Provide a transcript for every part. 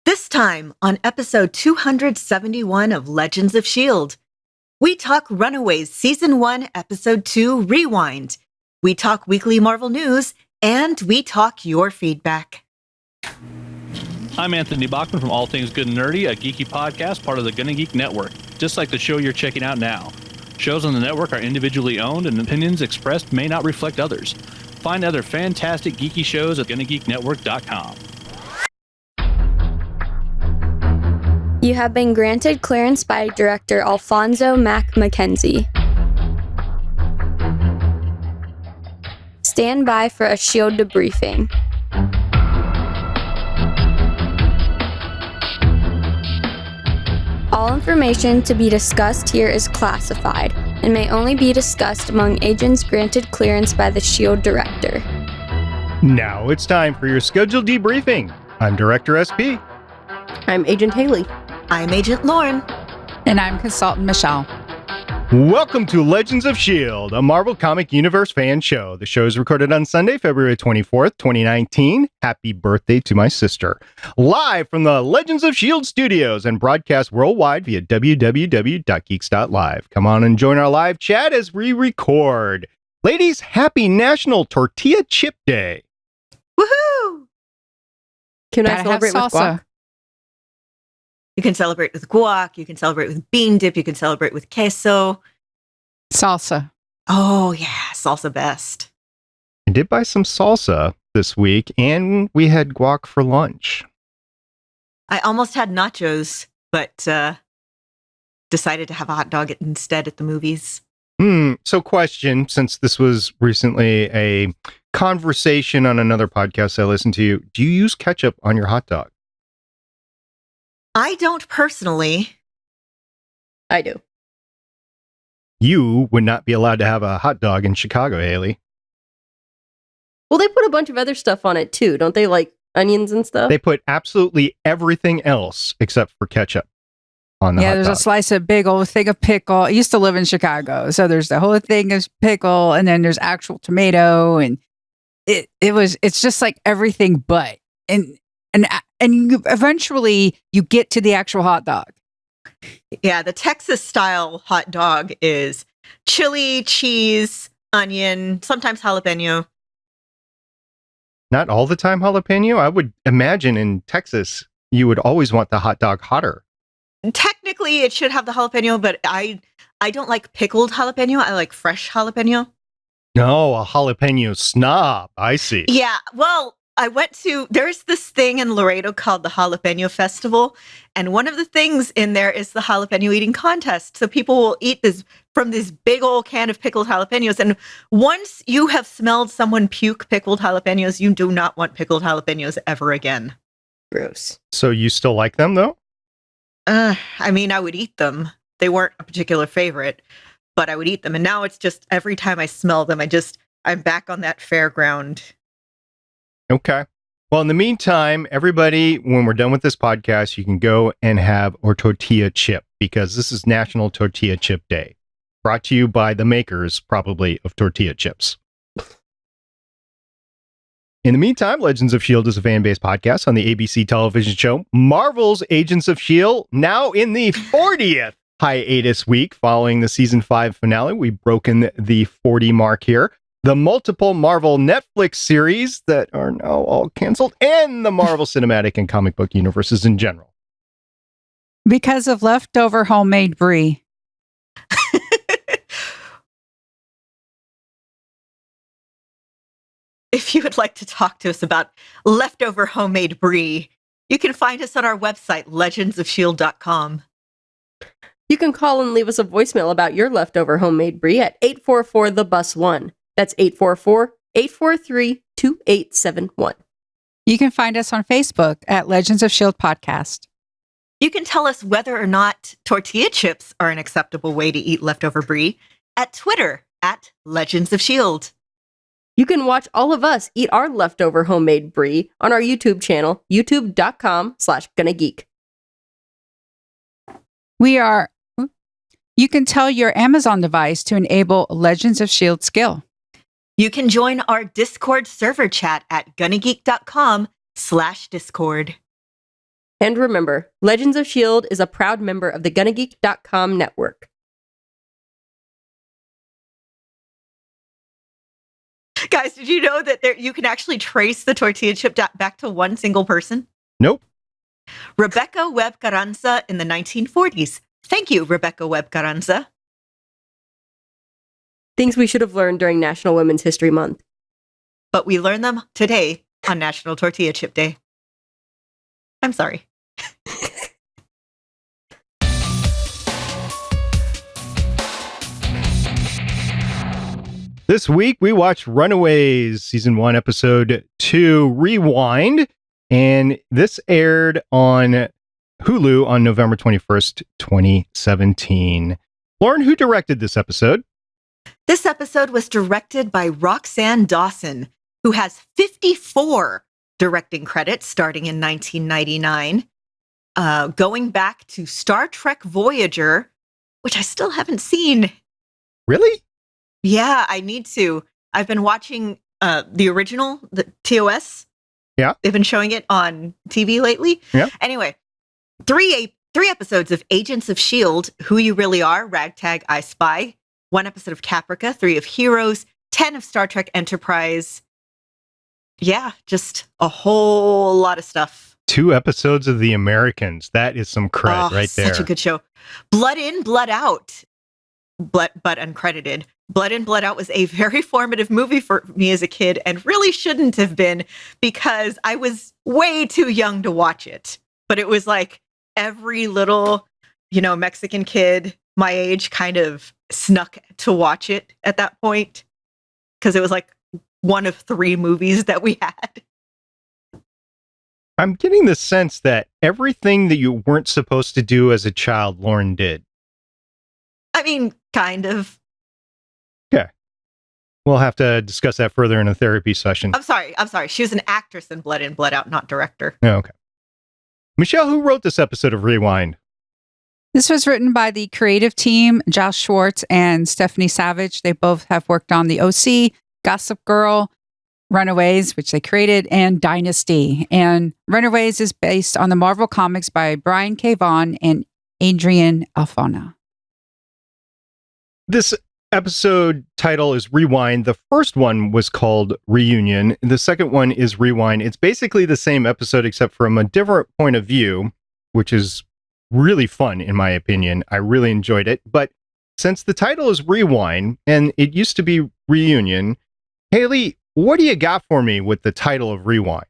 This time on episode 271 of Legends of S.H.I.E.L.D., we talk Runaways Season 1, Episode 2, Rewind. We talk weekly Marvel news, and we talk your feedback. I'm Anthony Bachman from All Things Good and Nerdy, a geeky podcast part of the Gonna Geek Network, just like the show you're checking out now. Shows on the network are individually owned, and opinions expressed may not reflect others. Find other fantastic geeky shows at GonnaGeekNetwork.com. You have been granted clearance by director Alfonso Mack Mackenzie. Stand by for a S.H.I.E.L.D. debriefing. All information to be discussed here is classified and may only be discussed among agents granted clearance by the S.H.I.E.L.D. director. Now it's time for your scheduled debriefing. I'm Director SP. I'm Agent Haley. I'm Agent Lauren. And I'm Consultant Michelle. Welcome to Legends of S.H.I.E.L.D., a Marvel Comic Universe fan show. The show is recorded on Sunday, February 24th, 2019. Happy birthday to my sister. Live from the Legends of S.H.I.E.L.D. studios and broadcast worldwide via www.geeks.live. Come on and join our live chat as we record. Ladies, happy National Tortilla Chip Day. Woohoo! Can I Gotta celebrate have with salsa. guac? You can celebrate with guac, you can celebrate with bean dip, you can celebrate with queso. Salsa. Oh yeah, salsa best. I did buy some salsa this week, and we had guac for lunch. I almost had nachos, but decided to have a hot dog instead at the movies. So question, since this was recently a conversation on another podcast I listened to, do you use ketchup on your hot dog? I don't personally. I do. You would not be allowed to have a hot dog in Chicago, Haley. Well, they put a bunch of other stuff on it too, don't they? Like onions and stuff. They put absolutely everything else except for ketchup on the hot There's dog. a slice of big old thing of pickle. I used to live in Chicago, so there's the whole thing of pickle, and then there's actual tomato, and it's just like everything but. And you eventually you get to the actual hot dog. Yeah, the Texas style hot dog is chili, cheese, onion, sometimes jalapeno. Not all the time jalapeno. I would imagine in Texas, you would always want the hot dog hotter. Technically, it should have the jalapeno, but I don't like pickled jalapeno. I like fresh jalapeno. No, a jalapeno snob. I see. Yeah, well, there's this thing in Laredo called the Jalapeno Festival, and one of the things in there is the jalapeno eating contest. So people will eat this from this big old can of pickled jalapenos, and once you have smelled someone puke pickled jalapenos, you do not want pickled jalapenos ever again. Gross. So you still like them, though? I mean, I would eat them. They weren't a particular favorite, but I would eat them. And now it's just every time I smell them, I'm back on that fairground. Okay. Well, in the meantime, everybody, when we're done with this podcast, you can go and have our tortilla chip, because this is National Tortilla Chip Day. Brought to you by the makers, probably, of tortilla chips. In the meantime, Legends of S.H.I.E.L.D. is a fan-based podcast on the ABC television show Marvel's Agents of S.H.I.E.L.D., now in the 40th hiatus week following the season 5 finale. We've broken the 40 mark here. The multiple Marvel Netflix series that are now all canceled, and the Marvel Cinematic and comic book universes in general. Because of leftover homemade brie. If you would like to talk to us about leftover homemade brie, you can find us on our website, legendsofshield.com. You can call and leave us a voicemail about your leftover homemade brie at 844-THE-BUS-1. That's 844-843-2871. You can find us on Facebook at Legends of S.H.I.E.L.D. Podcast. You can tell us whether or not tortilla chips are an acceptable way to eat leftover brie at Twitter at Legends of S.H.I.E.L.D. You can watch all of us eat our leftover homemade brie on our YouTube channel, youtube.com/GonnaGeek. You can tell your Amazon device to enable Legends of S.H.I.E.L.D. skill. You can join our Discord server chat at GonnaGeek.com/Discord. And remember, Legends of S.H.I.E.L.D. is a proud member of the GonnaGeek.com network. Guys, did you know that you can actually trace the tortilla chip back to one single person? Nope. Rebecca Webb Carranza in the 1940s. Thank you, Rebecca Webb Carranza. Things we should have learned during National Women's History Month. But we learn them today on National Tortilla Chip Day. I'm sorry. This week, we watched Runaways, Season 1, Episode 2, Rewind. And this aired on Hulu on November 21st, 2017. Lauren, who directed this episode? This episode was directed by Roxanne Dawson, who has 54 directing credits starting in 1999, going back to Star Trek Voyager, which I still haven't seen. Really? Yeah, I need to. I've been watching the original, the TOS. Yeah. They've been showing it on TV lately. Yeah. Anyway, three episodes of Agents of S.H.I.E.L.D., Who You Really Are, Ragtag, I Spy, 1 episode of Caprica, 3 of Heroes, 10 of Star Trek Enterprise. Yeah, just a whole lot of stuff. 2 episodes of The Americans. That is some cred right there. Such a good show. Blood In, Blood Out, but uncredited. Blood In, Blood Out was a very formative movie for me as a kid and really shouldn't have been because I was way too young to watch it. But it was like every little, Mexican kid my age kind of snuck to watch it at that point because it was like one of 3 movies that we had. I'm getting the sense that everything that you weren't supposed to do as a child, Lauren did. I mean, kind of. Okay. We'll have to discuss that further in a therapy session. I'm sorry. She was an actress in Blood In, Blood Out, not director. Oh, okay. Michelle, who wrote this episode of Rewind? This was written by the creative team, Josh Schwartz and Stephanie Savage. They both have worked on The OC, Gossip Girl, Runaways, which they created, and Dynasty. And Runaways is based on the Marvel comics by Brian K. Vaughan and Adrian Alfona. This episode title is Rewind. The first one was called Reunion. The second one is Rewind. It's basically the same episode except from a different point of view, which is really fun in my opinion. I really enjoyed it. But since the title is Rewind and it used to be Reunion, Haley, what do you got for me with the title of Rewind?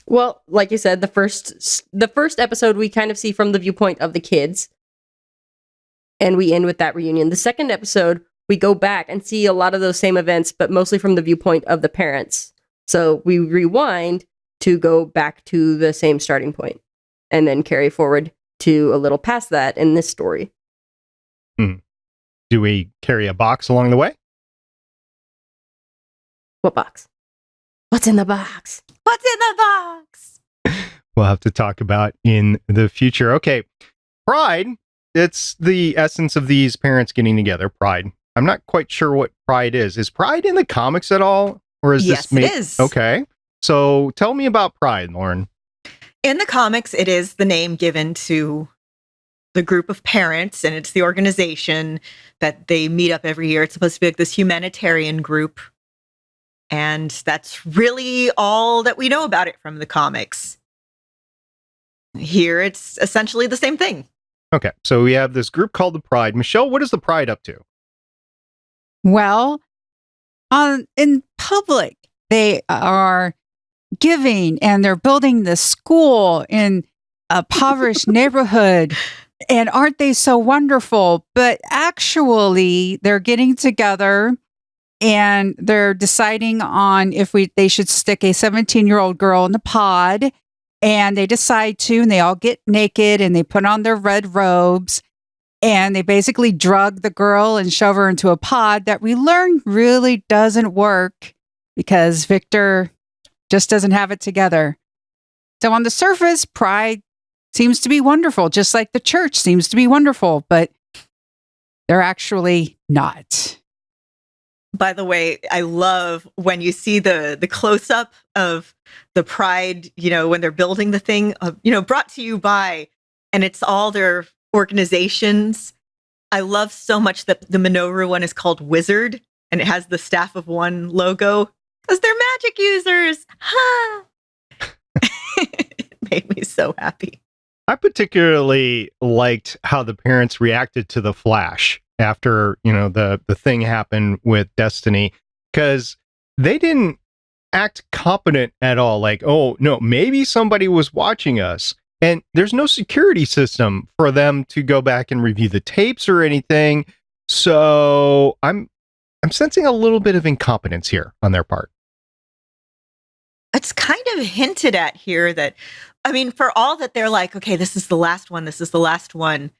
Well, like you said, the first episode we kind of see from the viewpoint of the kids. And we end with that reunion. The second episode, we go back and see a lot of those same events, but mostly from the viewpoint of the parents. So we rewind to go back to the same starting point and then carry forward to a little past that in this story. Do we carry a box along the way? What box? What's in the box? What's in the box? We'll have to talk about in the future. Okay. Pride. It's the essence of these parents getting together. Pride. I'm not quite sure what Pride is. Is Pride in the comics at all? Or is Yes, this it is. Okay. So tell me about Pride, Lauren. In the comics, it is the name given to the group of parents, and it's the organization that they meet up every year. It's supposed to be like this humanitarian group. And that's really all that we know about it from the comics. Here, it's essentially the same thing. Okay. So we have this group called the Pride. Michelle, what is the Pride up to? Well, in public, they are giving and they're building the school in a impoverished neighborhood. And aren't they so wonderful? But actually, they're getting together and they're deciding on if they should stick a 17-year-old girl in the pod. And they decide to, and they all get naked and they put on their red robes and they basically drug the girl and shove her into a pod that we learn really doesn't work because Victor just doesn't have it together. So on the surface, Pride seems to be wonderful, just like the church seems to be wonderful, but they're actually not. By the way, I love when you see the close up of the Pride, when they're building the thing, brought to you by, and it's all their organizations. I love so much that the Minoru one is called Wizard, and it has the Staff of One logo because they're magic users. Ha! It made me so happy. I particularly liked how the parents reacted to the Flash after, the thing happened with Destiny, because they didn't act competent at all. Like, oh, no, maybe somebody was watching us. And there's no security system for them to go back and review the tapes or anything. So I'm sensing a little bit of incompetence here on their part. It's kind of hinted at here that, for all that they're like, okay, this is the last one, this is the last one.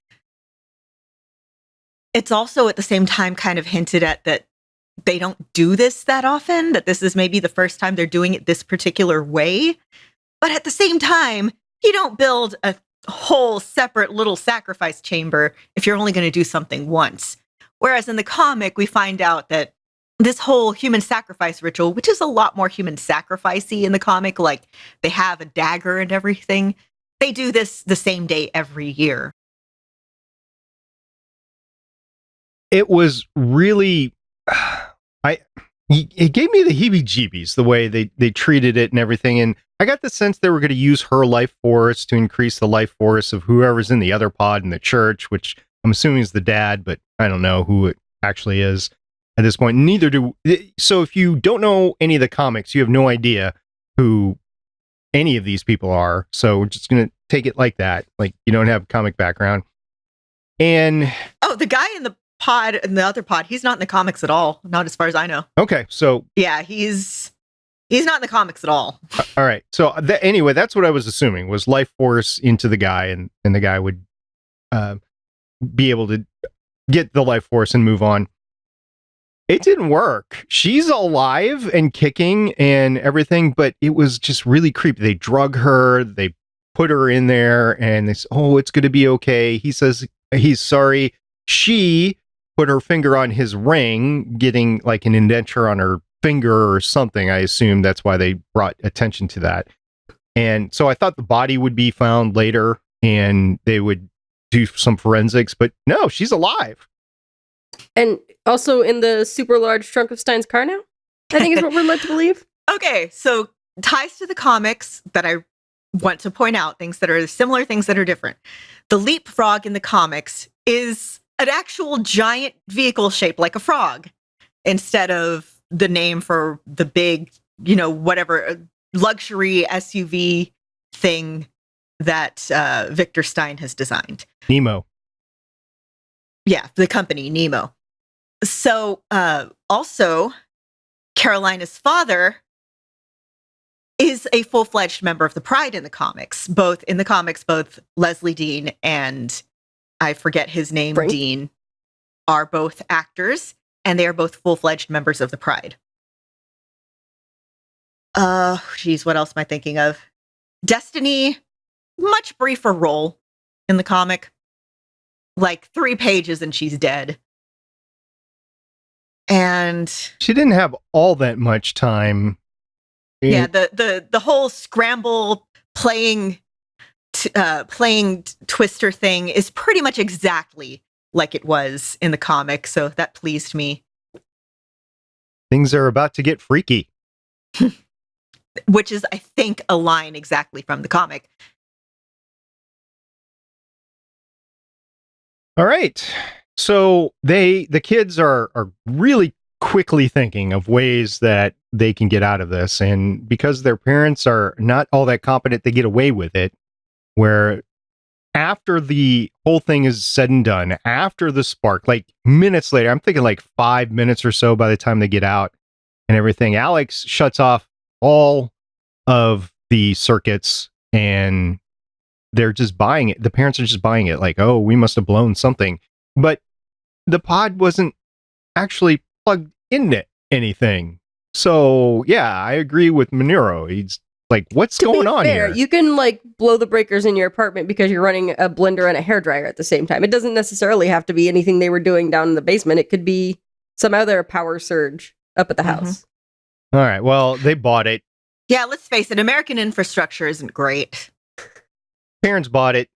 It's also at the same time kind of hinted at that they don't do this that often, that this is maybe the first time they're doing it this particular way. But at the same time, you don't build a whole separate little sacrifice chamber if you're only going to do something once. Whereas in the comic, we find out that this whole human sacrifice ritual, which is a lot more human sacrificey in the comic, like they have a dagger and everything, they do this the same day every year. It was really, it gave me the heebie-jeebies, the way they treated it and everything. And I got the sense they were going to use her life force to increase the life force of whoever's in the other pod in the church, which I'm assuming is the dad, but I don't know who it actually is at this point. Neither do. So if you don't know any of the comics, you have no idea who any of these people are. So we're just going to take it like that. Like, you don't have comic background. And the guy in the pod, in the other pod, he's not in the comics at all. Not as far as I know. Okay. So yeah, he's not in the comics at all. All right. So anyway, that's what I was assuming was life force into the guy, and the guy would be able to get the life force and move on. It didn't work. She's alive and kicking and everything, but it was just really creepy. They drug her, they put her in there, and they say, oh, it's going to be okay. He says he's sorry. She put her finger on his ring, getting like an indenture on her finger or something. I assume that's why they brought attention to that. And so I thought the body would be found later and they would do some forensics, but no, she's alive. And also in the super large trunk of Stein's car now, I think is what we're led to believe. Okay, so ties to the comics that I want to point out, things that are similar, things that are different. The leapfrog in the comics is an actual giant vehicle shaped like a frog instead of the name for the big, whatever luxury SUV thing that Victor Stein has designed. Nemo. Yeah, the company, Nemo. So also, Carolina's father is a full-fledged member of the Pride in the comics. Both Leslie Dean and I forget his name, Frank? Dean, are both actors, and they are both full-fledged members of the Pride. What else am I thinking of? Destiny, much briefer role in the comic. Like 3 pages and she's dead. And she didn't have all that much time. Yeah, the whole scramble playing Twister thing is pretty much exactly like it was in the comic, so that pleased me. Things are about to get freaky. Which is, I think, a line exactly from the comic. All right. So the kids are really quickly thinking of ways that they can get out of this. And because their parents are not all that competent, they get away with it. Where after the whole thing is said and done, after the spark, like minutes later, I'm thinking like 5 minutes or so by the time they get out and everything, Alex shuts off all of the circuits and they're just buying it. The parents are just buying it like, oh, we must have blown something. But the pod wasn't actually plugged into anything. So, yeah, I agree with Minoru. He's like, what's going on here? You can like blow the breakers in your apartment because you're running a blender and a hairdryer at the same time. It doesn't necessarily have to be anything they were doing down in the basement. It could be Somehow they're a power surge up at the Mhm. house. All right. Well, they bought it. Yeah, let's face it, American infrastructure isn't great. Parents bought it.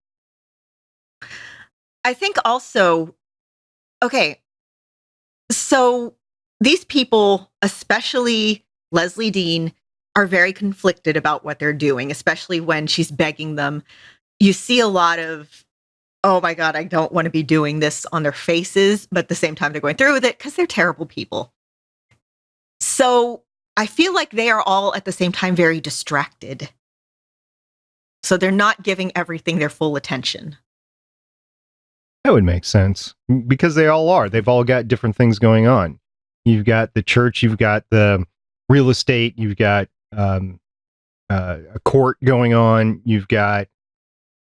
I think also, okay, so these people, especially Leslie Dean, are very conflicted about what they're doing, especially when she's begging them. You see a lot of, oh my God, I don't want to be doing this on their faces, but at the same time, they're going through with it because they're terrible people. So I feel like they are all at the same time very distracted. So they're not giving everything their full attention. That would make sense because they all are. They've all got different things going on. You've got the church, you've got the real estate, you've got a court going on, you've got.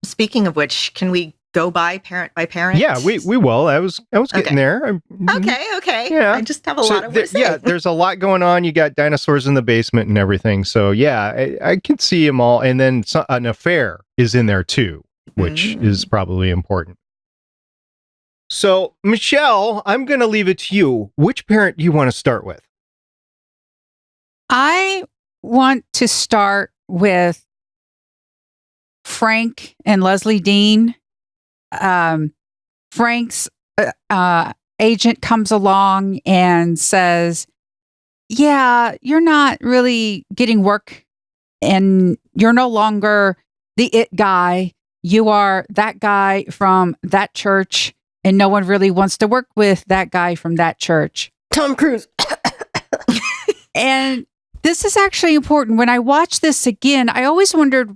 Speaking of which, can we go by parent? Yeah, we will. I was getting Okay. there. Okay. Yeah. I just have a lot of what to say. Yeah, there's a lot going on. You got dinosaurs in the basement and everything. So yeah, I can see them all. And then an affair is in there too, which is probably important. So Michelle, I'm going to leave it to you. Which parent do you want to start with? I want to start with Frank and Leslie Dean. Frank's agent comes along and says, yeah, you're not really getting work and you're no longer the it guy. You are that guy from that church and no one really wants to work with that guy from that church. Tom Cruise. And this is actually important. When I watch this again, I always wondered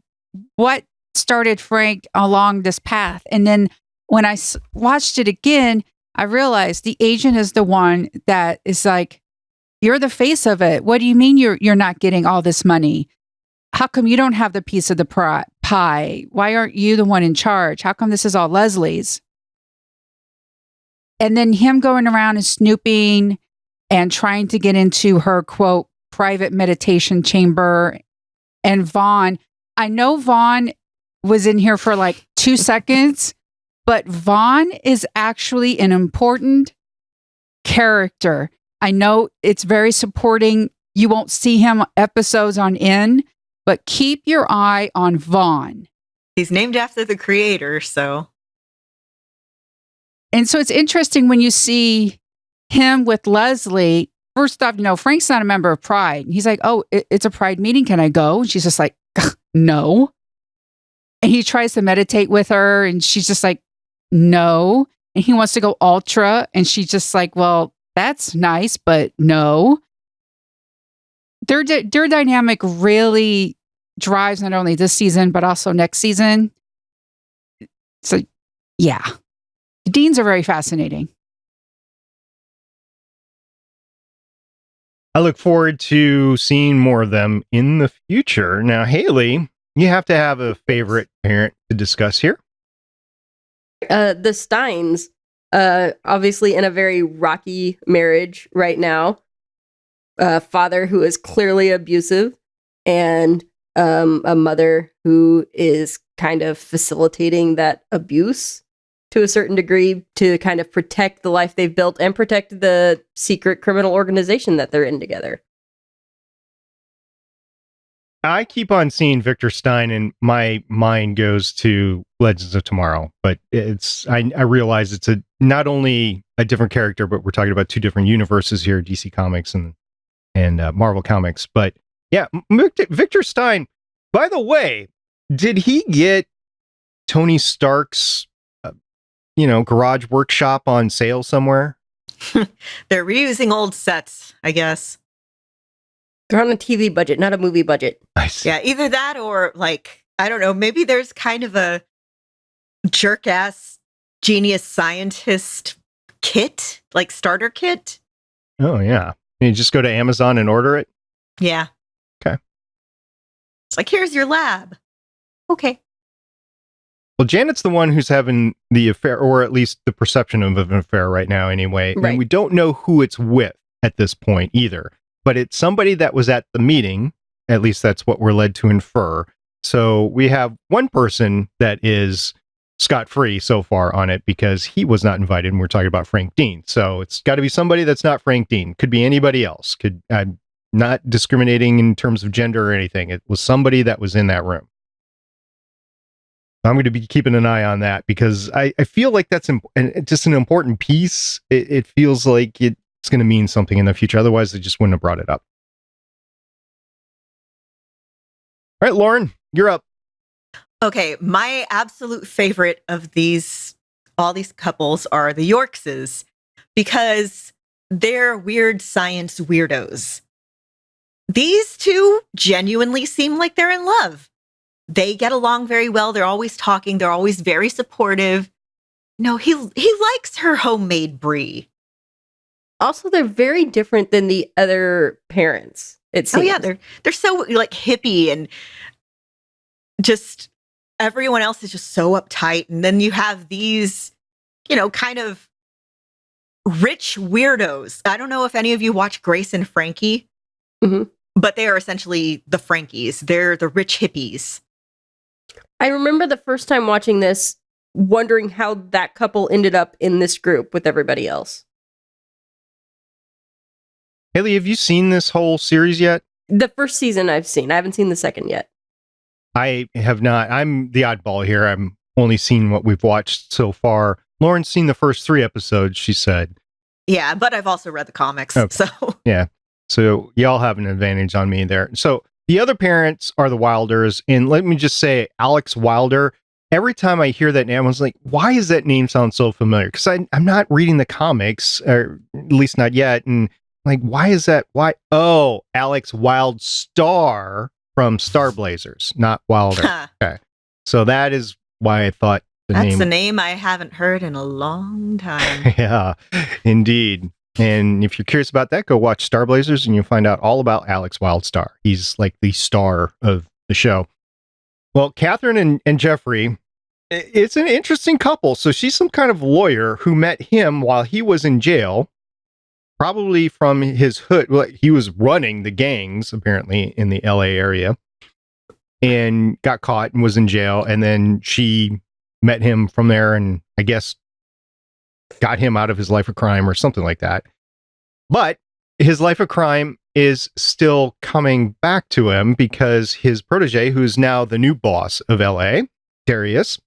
what started Frank along this path. And then when I watched it again, I realized the agent is the one that is like, you're the face of it. What do you mean you're not getting all this money? How come you don't have the piece of the pie? Why aren't you the one in charge? How come this is all Leslie's? And then him going around and snooping and trying to get into her, quote, private meditation chamber. And Vaughn, I know Vaughn was in here for like 2 seconds, but Vaughn is actually an important character. I know it's very supporting. You won't see him episodes on end, but keep your eye on Vaughn. He's named after the creator, so. And so it's interesting when you see him with Leslie. First off, Frank's not a member of Pride. He's like, oh, it's a Pride meeting. Can I go? And she's just like, no. And he tries to meditate with her and she's just like, no. And he wants to go ultra. And she's just like, well, that's nice, but no. Their dynamic really drives not only this season, but also next season. So, yeah. The Deans are very fascinating. I look forward to seeing more of them in the future. Now, Haley, you have to have a favorite parent to discuss here. The Steins, obviously in a very rocky marriage right now. A father who is clearly abusive and a mother who is kind of facilitating that abuse to a certain degree to kind of protect the life they've built and protect the secret criminal organization that they're in together. I keep on seeing Victor Stein and my mind goes to Legends of Tomorrow, but I realize it's not only a different character, but we're talking about two different universes here, DC Comics and Marvel Comics. But yeah, Victor Stein, by the way, did he get Tony Stark's garage workshop on sale somewhere? They're reusing old sets, I guess. They're on a TV budget, not a movie budget. I see. Yeah, either that or like, I don't know, maybe there's kind of a jerk-ass genius scientist kit, like starter kit. Oh, yeah. You just go to Amazon and order it? Yeah. Okay. It's like, here's your lab. Okay. Well, Janet's the one who's having the affair, or at least the perception of an affair right now anyway. Right. And we don't know who it's with at this point either. But it's somebody that was at the meeting. At least that's what we're led to infer. So we have one person that is scot-free so far on it because he was not invited, and we're talking about Frank Dean. So it's got to be somebody that's not Frank Dean. Could be anybody else. I'm not discriminating in terms of gender or anything. It was somebody that was in that room. I'm going to be keeping an eye on that because I feel like that's just an important piece. It feels like it's going to mean something in the future. Otherwise, they just wouldn't have brought it up. All right, Lauren, you're up. Okay, my absolute favorite of all these couples are the Yorkses because they're weird science weirdos. These two genuinely seem like they're in love. They get along very well. They're always talking. They're always very supportive. No, he likes her homemade brie. Also, they're very different than the other parents. It seems. Oh yeah, they're so like hippie and just everyone else is just so uptight. And then you have these, kind of rich weirdos. I don't know if any of you watch Grace and Frankie, but they are essentially the Frankies. They're the rich hippies. I remember the first time watching this, wondering how that couple ended up in this group with everybody else. Haley, have you seen this whole series yet? The first season I've seen. I haven't seen the second yet. I have not. I'm the oddball here. I'm only seen what we've watched so far. Lauren's seen the first 3 episodes, she said. Yeah, but I've also read the comics. Okay. So yeah. So y'all have an advantage on me there. So the other parents are the Wilders. And let me just say, Alex Wilder, every time I hear that name, I was like, why does that name sound so familiar? Because I'm not reading the comics, or at least not yet. And like, why is that? Why? Oh, Alex Wildstar from Star Blazers, not Wilder. Okay. So that is why I thought that's a name I haven't heard in a long time. Yeah, indeed. And if you're curious about that, go watch Star Blazers and you'll find out all about Alex Wildstar. He's like the star of the show. Well, Catherine and Jeffrey, it's an interesting couple. So she's some kind of lawyer who met him while he was in jail, probably from his hood. Well, he was running the gangs, apparently, in the LA area, and got caught and was in jail. And then she met him from there and I guess got him out of his life of crime or something like that. But his life of crime is still coming back to him because his protege, who's now the new boss of LA, Darius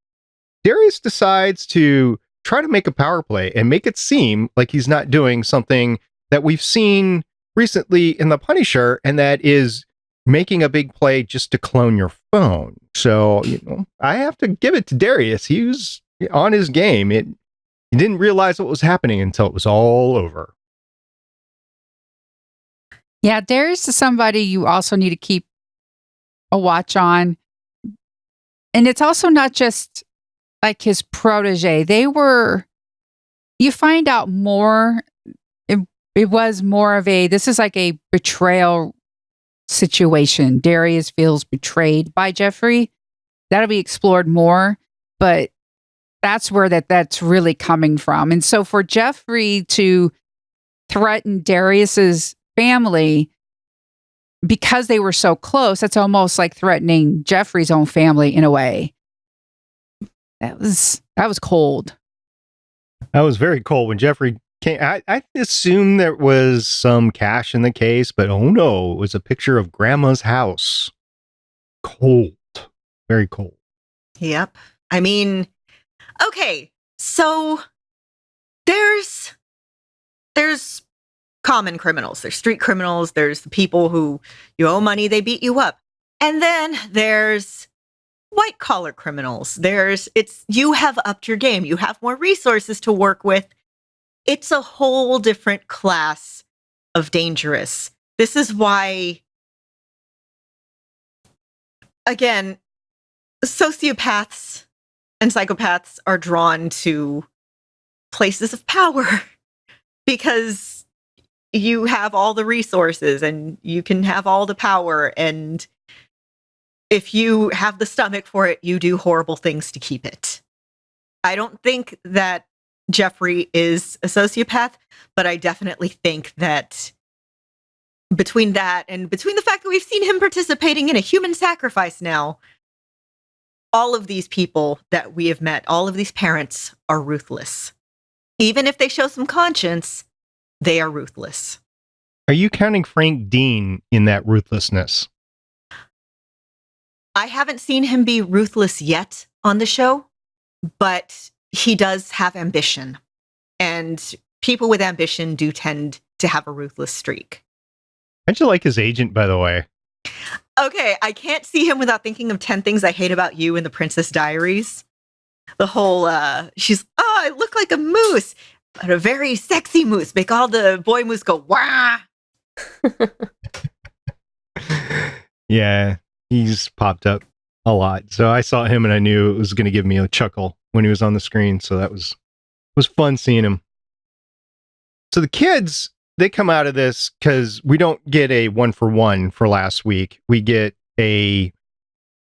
decides to try to make a power play and make it seem like he's not doing something that we've seen recently in The Punisher, and that is making a big play just to clone your phone. So, I have to give it to Darius. He was on his game. He didn't realize what was happening until it was all over. Yeah, Darius is somebody you also need to keep a watch on. And it's also not just like his protege. You find out more. It was more of this is like a betrayal situation. Darius feels betrayed by Jeffrey. That'll be explored more, but that's where that's really coming from. And so for Jeffrey to threaten Darius's family because they were so close, that's almost like threatening Jeffrey's own family in a way. That was cold. That was very cold when Jeffrey came. I assumed there was some cash in the case, but oh no, it was a picture of Grandma's house. Cold. Very cold. Yep. I mean, okay, so there's common criminals, there's street criminals, there's the people who you owe money, they beat you up. And then there's white collar criminals. You have upped your game. You have more resources to work with. It's a whole different class of dangerous. This is why, again, sociopaths and psychopaths are drawn to places of power because you have all the resources and you can have all the power. And if you have the stomach for it, you do horrible things to keep it. I don't think that Jeffrey is a sociopath, but I definitely think that between that and between the fact that we've seen him participating in a human sacrifice now, all of these people that we have met, all of these parents are ruthless. Even if they show some conscience, they are ruthless. Are you counting Frank Dean in that ruthlessness? I haven't seen him be ruthless yet on the show, but he does have ambition. And people with ambition do tend to have a ruthless streak. How'd you like his agent, by the way? Okay, I can't see him without thinking of 10 Things I Hate About You in The Princess Diaries. The whole, I look like a moose, but a very sexy moose. Make all the boy moose go, wah! Yeah, he's popped up a lot. So I saw him and I knew it was going to give me a chuckle when he was on the screen. So that was fun seeing him. So the kids, they come out of this because we don't get a 1-for-1 for last week. We get a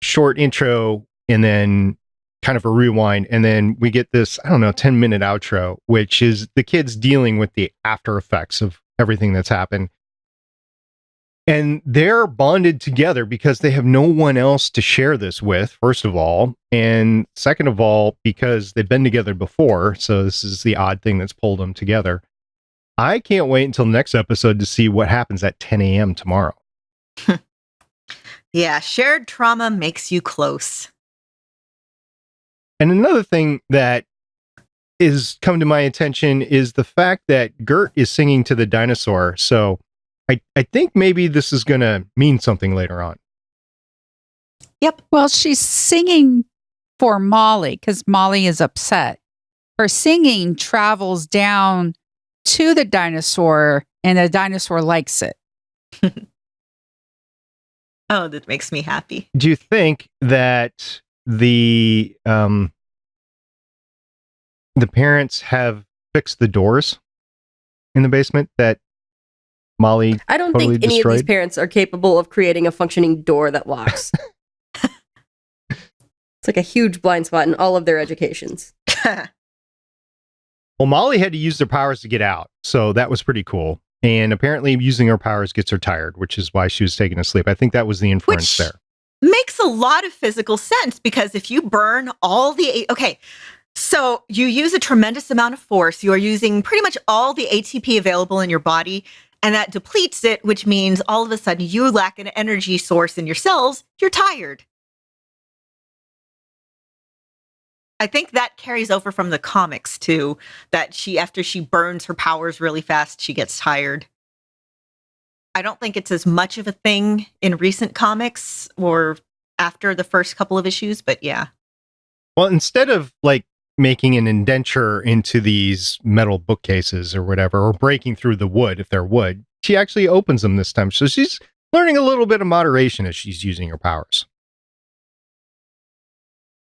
short intro and then kind of a rewind. And then we get this, 10-minute outro, which is the kids dealing with the after effects of everything that's happened. And they're bonded together because they have no one else to share this with, first of all. And second of all, because they've been together before. So this is the odd thing that's pulled them together. I can't wait until next episode to see what happens at 10 a.m. tomorrow. Yeah, shared trauma makes you close. And another thing that is come to my attention is the fact that Gert is singing to the dinosaur. So I think maybe this is going to mean something later on. Yep. Well, she's singing for Molly because Molly is upset. Her singing travels down to the dinosaur and the dinosaur likes it. Oh, that makes me happy. Do you think that the parents have fixed the doors in the basement that Molly I don't totally think any destroyed? of these parents are capable of creating a functioning door that locks. It's like a huge blind spot in all of their educations. Well, Molly had to use their powers to get out, so that was pretty cool. And apparently using her powers gets her tired, which is why she was taken to sleep. I think that was the inference there. Makes a lot of physical sense because if you burn all the... Okay, so you use a tremendous amount of force. You are using pretty much all the ATP available in your body, and that depletes it, which means all of a sudden you lack an energy source in your cells. You're tired. I think that carries over from the comics too, that after she burns her powers really fast, she gets tired. I don't think it's as much of a thing in recent comics or after the first couple of issues, but yeah. Well, instead of making an indenture into these metal bookcases or whatever, or breaking through the wood if they're wood, she actually opens them this time. So she's learning a little bit of moderation as she's using her powers.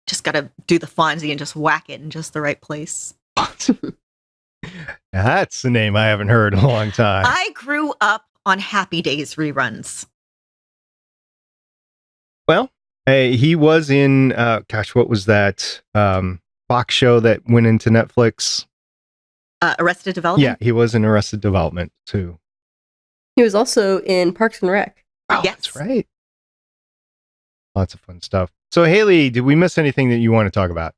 Just got to do the Fonzie and just whack it in just the right place. That's the name I haven't heard in a long time. I grew up on Happy Days reruns. Well, he was in, what was that Fox show that went into Netflix? Arrested Development? Yeah, he was in Arrested Development too. He was also in Parks and Rec. Oh, Yes. That's right. Lots of fun stuff. So, Haley, did we miss anything that you want to talk about?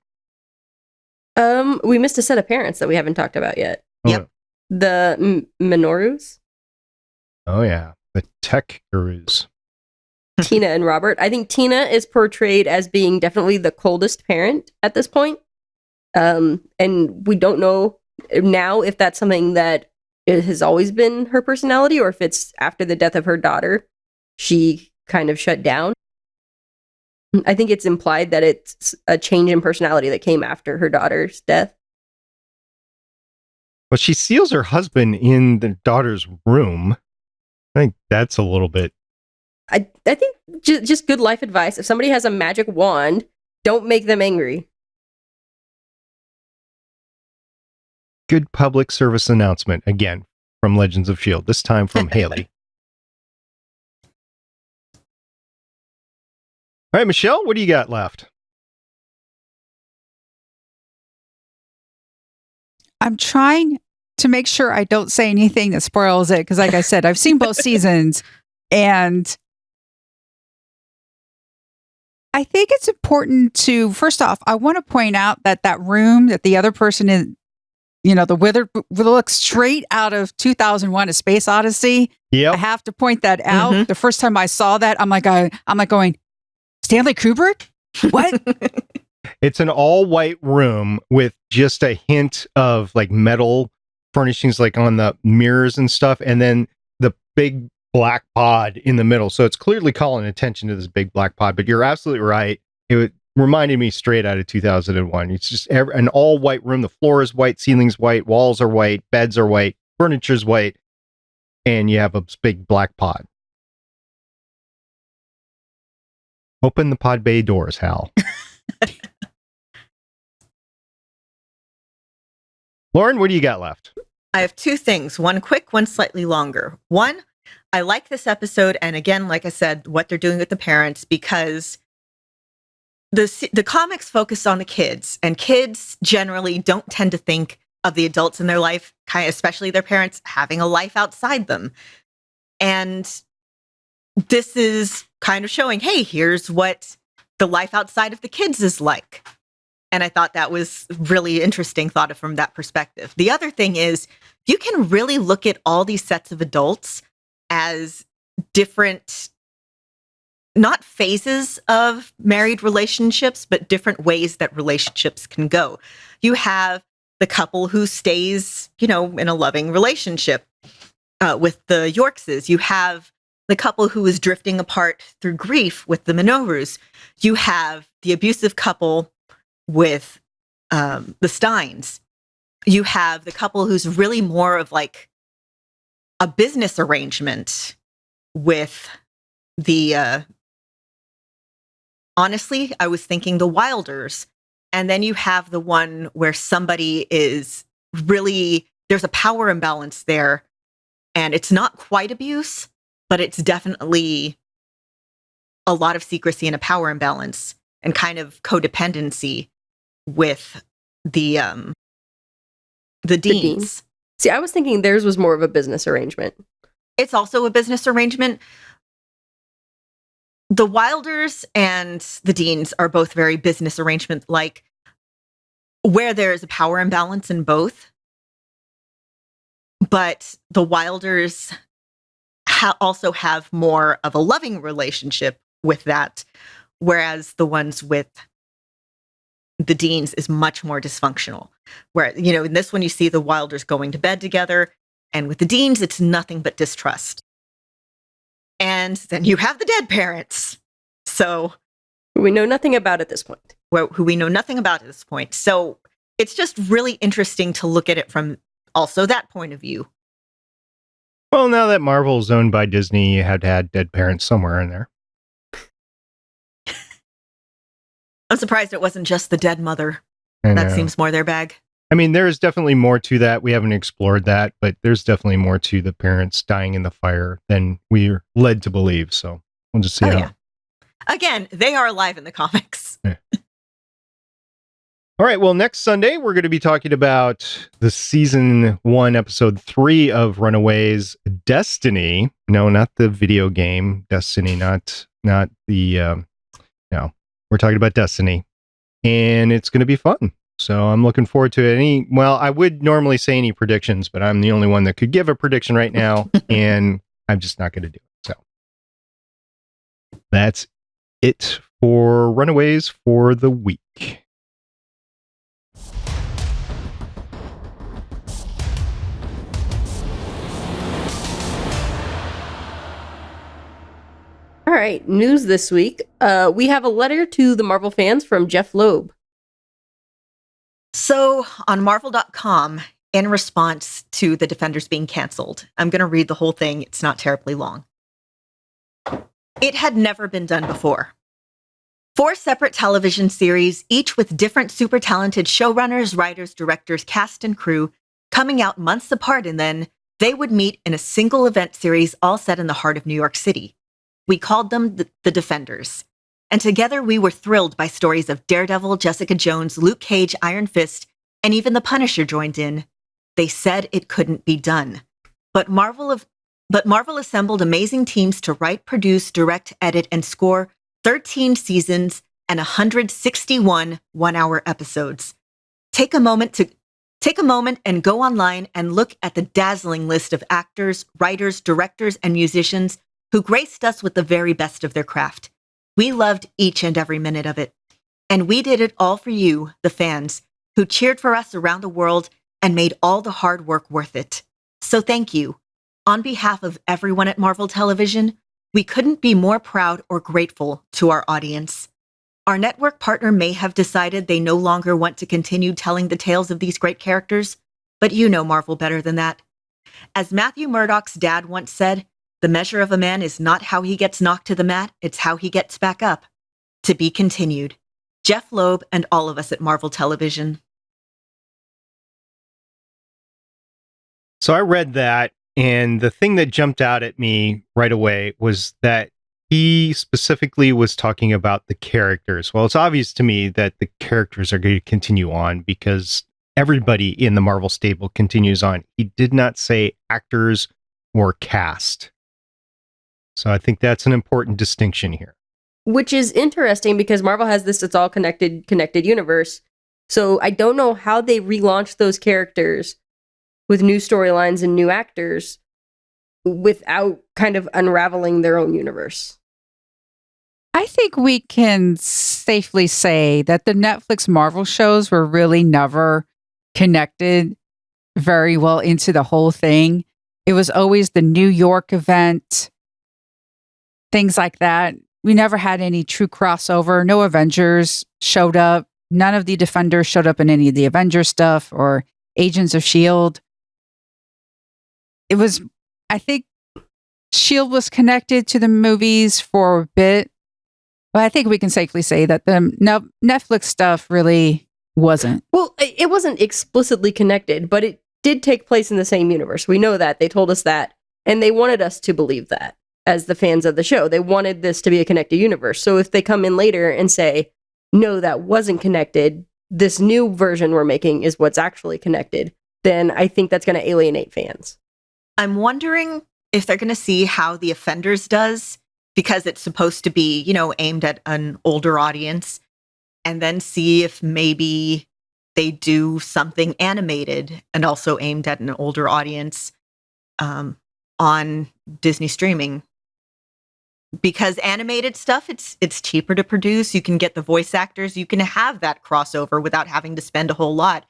We missed a set of parents that we haven't talked about yet. Yep. The Minorus, Oh, yeah. The tech gurus. Tina and Robert. I think Tina is portrayed as being definitely the coldest parent at this point. And we don't know now if that's something that it has always been her personality or if it's after the death of her daughter, she kind of shut down. I think it's implied that it's a change in personality that came after her daughter's death. Well, she seals her husband in the daughter's room. I think that's a little bit. I think just good life advice. If somebody has a magic wand, don't make them angry. Good public service announcement, again, from Legends of S.H.I.E.L.D., this time from Haley. All right, Michelle, what do you got left? I'm trying to make sure I don't say anything that spoils it because, like I said, I've seen both seasons, and I think it's important to, first off, I want to point out that that room that the other person in, the withered looks straight out of 2001: A Space Odyssey. Yep. I have to point that out. Mhm. The first time I saw that, I'm like going, Stanley Kubrick? What? It's an all white room with just a hint of like metal furnishings, like on the mirrors and stuff, and then the big black pod in the middle. So it's clearly calling attention to this big black pod. But you're absolutely right. It reminded me straight out of 2001. It's just an all white room. The floor is white, ceiling's white, walls are white, beds are white, furniture's white, and you have a big black pod. Open the pod bay doors, Hal. Lauren, what do you got left? I have two things, one quick, one slightly longer. One, I like this episode, and again, like I said, what they're doing with the parents, because the comics focus on the kids, and kids generally don't tend to think of the adults in their life, kind of, especially their parents, having a life outside them. And this is kind of showing, hey, here's what the life outside of the kids is like. And I thought that was really interesting thought from that perspective. The other thing is, you can really look at all these sets of adults as different, not phases of married relationships, but different ways that relationships can go. You have the couple who stays, in a loving relationship with the Yorkses. You have the couple who is drifting apart through grief with the Minorus. You have the abusive couple with the Steins. You have the couple who's really more of like a business arrangement with the, honestly, I was thinking the Wilders. And then you have the one where somebody is really, there's a power imbalance there. And it's not quite abuse, but it's definitely a lot of secrecy and a power imbalance and kind of codependency with the Deans. See, I was thinking theirs was more of a business arrangement. It's also a business arrangement. The Wilders and the Deans are both very business arrangement like, where there is a power imbalance in both. But the Wilders also have more of a loving relationship with that, whereas the ones with the Deans is much more dysfunctional. Where, in this one you see the Wilders going to bed together, and with the Deans it's nothing but distrust. And then you have the dead parents. So we know nothing about at this point. Who we know nothing about at this point. So it's just really interesting to look at it from also that point of view. Well, now that Marvel's owned by Disney, you had to add dead parents somewhere in there. I'm surprised it wasn't just the dead mother. That seems more their bag. I mean, there's definitely more to that. We haven't explored that, but there's definitely more to the parents dying in the fire than we're led to believe. So we'll just see how. Yeah. Again, they are alive in the comics. Yeah. All right. Well, next Sunday, we're going to be talking about the season 1, episode 3 of Runaways, Destiny. No, not the video game Destiny, not the, no, we're talking about Destiny, and it's going to be fun. So I'm looking forward to it. I would normally say any predictions, but I'm the only one that could give a prediction right now, and I'm just not going to do it. So that's it for Runaways for the week. All right, news this week. We have a letter to the Marvel fans from Jeff Loeb. So on Marvel.com, in response to the Defenders being canceled, I'm going to read the whole thing. It's not terribly long. It had never been done before. 4 separate television series, each with different super talented showrunners, writers, directors, cast, and crew, coming out months apart, and then they would meet in a single event series all set in the heart of New York City. We called them the Defenders. And together we were thrilled by stories of Daredevil, Jessica Jones, Luke Cage, Iron Fist, and even the Punisher joined in. They said it couldn't be done. But Marvel assembled amazing teams to write, produce, direct, edit, and score 13 seasons and 161 one-hour episodes. Take a moment and go online and look at the dazzling list of actors, writers, directors, and musicians who graced us with the very best of their craft. We loved each and every minute of it. And we did it all for you, the fans, who cheered for us around the world and made all the hard work worth it. So thank you. On behalf of everyone at Marvel Television, we couldn't be more proud or grateful to our audience. Our network partner may have decided they no longer want to continue telling the tales of these great characters, but you know Marvel better than that. As Matthew Murdock's dad once said, the measure of a man is not how he gets knocked to the mat, it's how he gets back up. To be continued. Jeff Loeb and all of us at Marvel Television. So I read that, and the thing that jumped out at me right away was that he specifically was talking about the characters. Well, it's obvious to me that the characters are going to continue on because everybody in the Marvel stable continues on. He did not say actors or cast. So I think that's an important distinction here. Which is interesting because Marvel has this it's all connected universe. So I don't know how they relaunch those characters with new storylines and new actors without kind of unraveling their own universe. I think we can safely say that the Netflix Marvel shows were really never connected very well into the whole thing. It was always the New York event, things like that. We never had any true crossover. No Avengers showed up. None of the Defenders showed up in any of the Avengers stuff or Agents of S.H.I.E.L.D. It was, I think, S.H.I.E.L.D. was connected to the movies for a bit, but I think we can safely say that the Netflix stuff really wasn't. Well, it wasn't explicitly connected, but it did take place in the same universe. We know that. They told us that, and they wanted us to believe that as the fans of the show. They wanted this to be a connected universe. So if they come in later and say, no, that wasn't connected, this new version we're making is what's actually connected, then I think that's going to alienate fans. I'm wondering if they're going to see how The Offenders does, because it's supposed to be, aimed at an older audience, and then see if maybe they do something animated and also aimed at an older audience on Disney streaming. Because animated stuff, it's cheaper to produce. You can get the voice actors. You can have that crossover without having to spend a whole lot.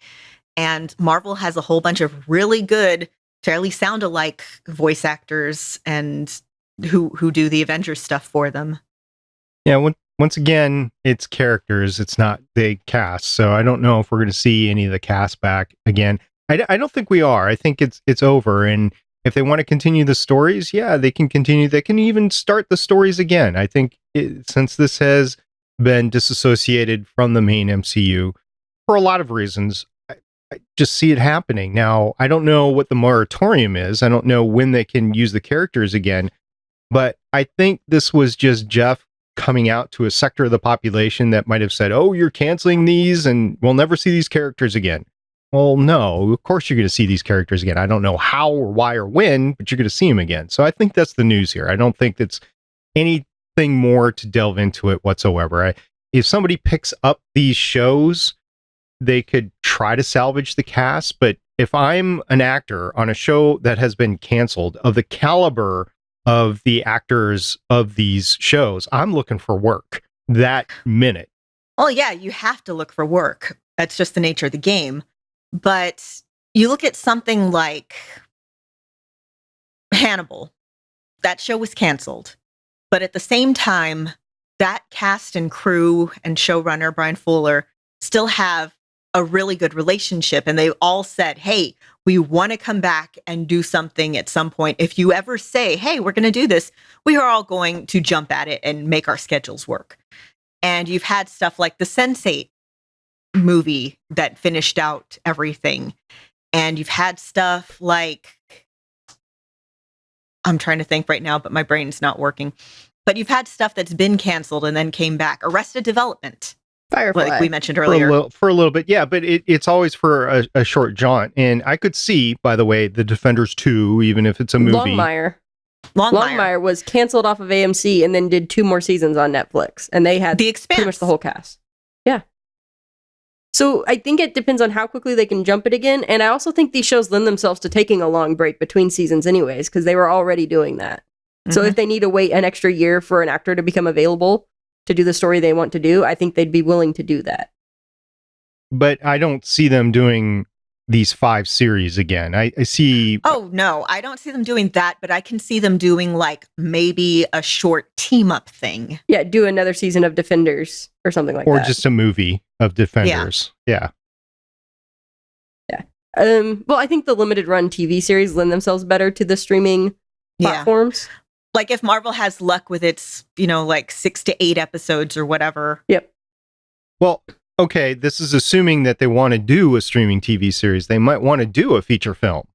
And Marvel has a whole bunch of really good, fairly sound-alike voice actors and who do the Avengers stuff for them. Yeah, once again, it's characters. It's not the cast. So I don't know if we're going to see any of the cast back again. I don't think we are. I think it's over. And if they want to continue the stories, yeah, they can continue. They can even start the stories again. I think since this has been disassociated from the main MCU for a lot of reasons, I just see it happening. Now, I don't know what the moratorium is. I don't know when they can use the characters again. But I think this was just Jeff coming out to a sector of the population that might have said, oh, you're canceling these and we'll never see these characters again. Well, no, of course you're going to see these characters again. I don't know how or why or when, but you're going to see them again. So I think that's the news here. I don't think that's anything more to delve into it whatsoever. If somebody picks up these shows, they could try to salvage the cast. But if I'm an actor on a show that has been canceled of the caliber of the actors of these shows, I'm looking for work that minute. Well, yeah, you have to look for work. That's just the nature of the game. But you look at something like Hannibal. That show was canceled. But at the same time, that cast and crew and showrunner, Brian Fuller, still have a really good relationship. And they all said, hey, we want to come back and do something at some point. If you ever say, hey, we're going to do this, we are all going to jump at it and make our schedules work. And you've had stuff like the Sense8 movie that finished out everything. And you've had stuff like, I'm trying to think right now, but my brain's not working. But you've had stuff that's been canceled and then came back. Arrested Development. Firefly. Like we mentioned earlier. For a little bit, yeah, but it's always for a short jaunt. And I could see, by the way, The Defenders 2, even if it's a movie. Longmire. Longmire was canceled off of AMC and then did 2 more seasons on Netflix, and they had The Expanse. pretty much the whole cast. Yeah. So I think it depends on how quickly they can jump it again, and I also think these shows lend themselves to taking a long break between seasons anyways, because they were already doing that. So if they need to wait an extra year for an actor to become available to do the story they want to do, I think they'd be willing to do that. But I don't see them doing these 5 series again. I see. Oh, no, I don't see them doing that, but I can see them doing like maybe a short team up thing. Yeah, do another season of Defenders or something like or that. just a movie of Defenders. Yeah. Well, I think the limited run TV series lend themselves better to the streaming platforms. Like if Marvel has luck with its, like 6 to 8 episodes or whatever. Yep. Well, okay, this is assuming that they want to do a streaming TV series. They might want to do a feature film.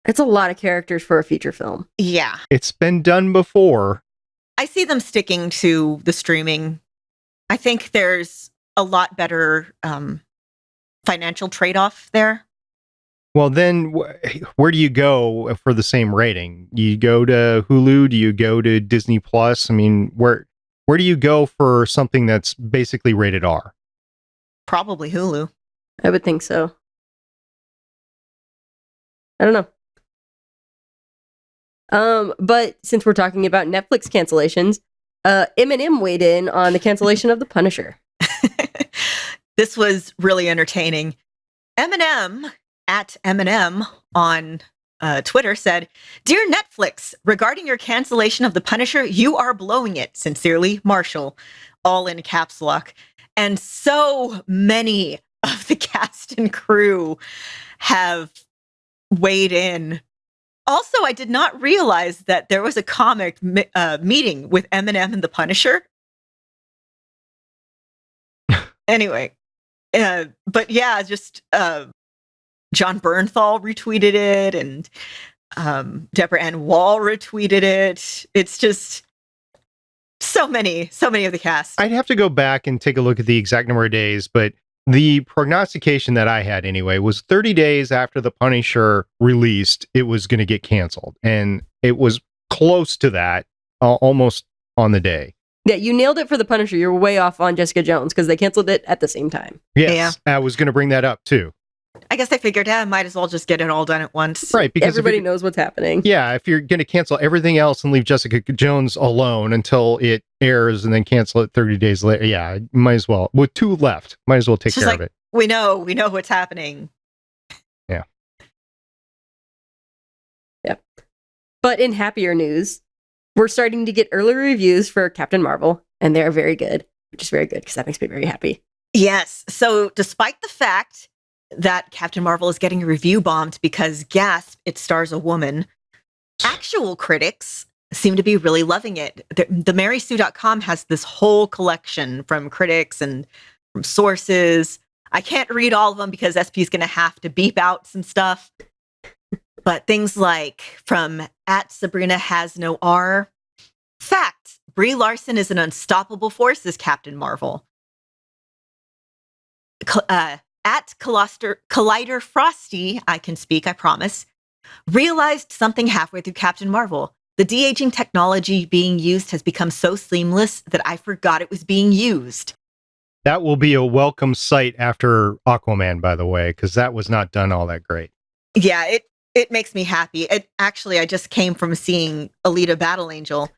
It's a lot of characters for a feature film. Yeah. It's been done before. I see them sticking to the streaming. I think there's a lot better financial trade-off there. Well, then where do you go for the same rating? You go to Hulu? Do you go to Disney Plus? I mean, where do you go for something that's basically rated R? Probably Hulu. I would think so. I don't know. But since we're talking about Netflix cancellations, Eminem weighed in on the cancellation of The Punisher. This was really entertaining. Eminem, at Eminem on Twitter, said, "Dear Netflix, regarding your cancellation of The Punisher, you are blowing it. Sincerely, Marshall," all in caps lock. And so many of the cast and crew have weighed in. Also, I did not realize that there was a comic meeting with Eminem and The Punisher. Anyway, but yeah, just John Bernthal retweeted it, and Deborah Ann Wall retweeted it. It's just so many of the cast. I'd have to go back and take a look at the exact number of days, but the prognostication that I had anyway was 30 days after The Punisher released, it was going to get canceled. And it was close to that, almost on the day. Yeah, you nailed it for The Punisher. You're way off on Jessica Jones because they canceled it at the same time. Yes, yeah. I was going to bring that up too. I guess I figured, might as well just get it all done at once. Right, because everybody knows what's happening. Yeah, if you're going to cancel everything else and leave Jessica Jones alone until it airs and then cancel it 30 days later, yeah, might as well. With 2 left, might as well take care of it. We know what's happening. Yeah. Yep. But in happier news, we're starting to get early reviews for Captain Marvel, and they're very good, which is very good because that makes me very happy. Yes. So despite the fact that Captain Marvel is getting review bombed because, gasp, it stars a woman, actual critics seem to be really loving it. The MarySue.com has this whole collection from critics and from sources. I can't read all of them because SP is going to have to beep out some stuff. But things like from @SabrinaHasNoR, fact, Brie Larson is an unstoppable force as Captain Marvel. @Collider Frosty, I can speak, I promise, realized something halfway through Captain Marvel. The de-aging technology being used has become so seamless that I forgot it was being used. That will be a welcome sight after Aquaman, by the way, because that was not done all that great. Yeah, it makes me happy. I just came from seeing Alita Battle Angel,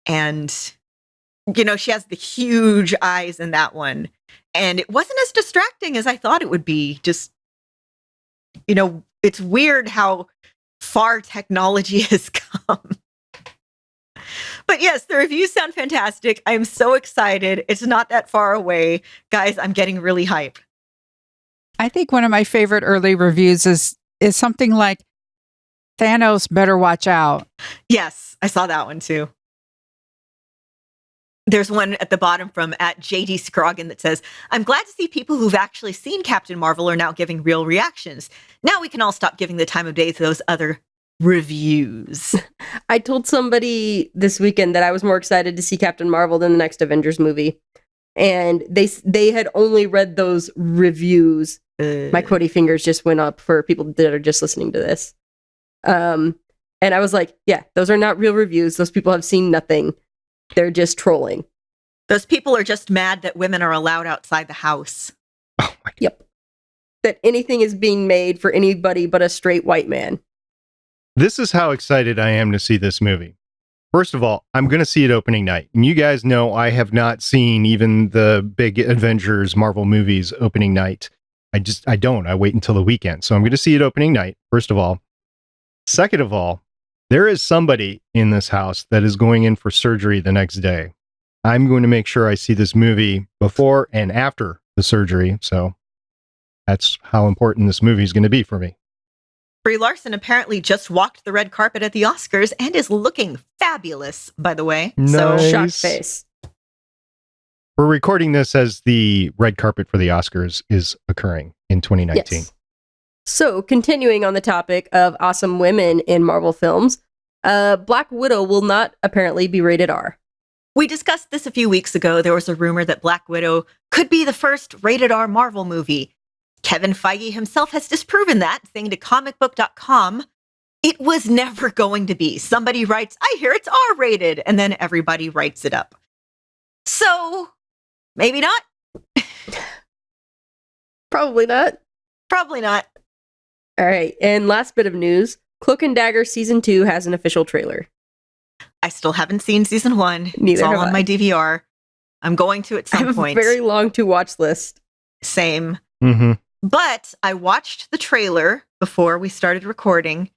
and she has the huge eyes in that one. And it wasn't as distracting as I thought it would be. Just, it's weird how far technology has come. But yes, the reviews sound fantastic. I'm so excited. It's not that far away. Guys, I'm getting really hype. I think one of my favorite early reviews is something like, Thanos better watch out. Yes, I saw that one too. There's one at the bottom from @JD Scroggin that says, "I'm glad to see people who've actually seen Captain Marvel are now giving real reactions. Now we can all stop giving the time of day to those other reviews." I told somebody this weekend that I was more excited to see Captain Marvel than the next Avengers movie. And they had only read those reviews. My quotey fingers just went up for people that are just listening to this. And I was like, yeah, those are not real reviews. Those people have seen nothing. They're just trolling. Those people are just mad that women are allowed outside the house. Oh my God. Yep. That anything is being made for anybody but a straight white man. This is how excited I am to see this movie. First of all, I'm going to see it opening night. And you guys know I have not seen even the big Avengers Marvel movies opening night. I don't. I wait until the weekend. So I'm going to see it opening night, first of all. Second of all, there is somebody in this house that is going in for surgery the next day. I'm going to make sure I see this movie before and after the surgery. So that's how important this movie is going to be for me. Brie Larson apparently just walked the red carpet at the Oscars and is looking fabulous, by the way. So Nice. Shock face. We're recording this as the red carpet for the Oscars is occurring in 2019. Yes. So, continuing on the topic of awesome women in Marvel films, Black Widow will not apparently be rated R. we discussed this a few weeks ago. There was a rumor that Black Widow could be the first rated R Marvel movie. Kevin Feige himself has disproven that, saying to comicbook.com, it was never going to be. Somebody writes, I hear it's R-rated, and then everybody writes it up. So, maybe not. Probably not. Probably not. All right, and last bit of news, Cloak and Dagger Season 2 has an official trailer. I still haven't seen season 1. Neither it's all have on I. my DVR. I'm going to at I some have point. a very long to-watch list. Same. Mm-hmm. But I watched the trailer before we started recording.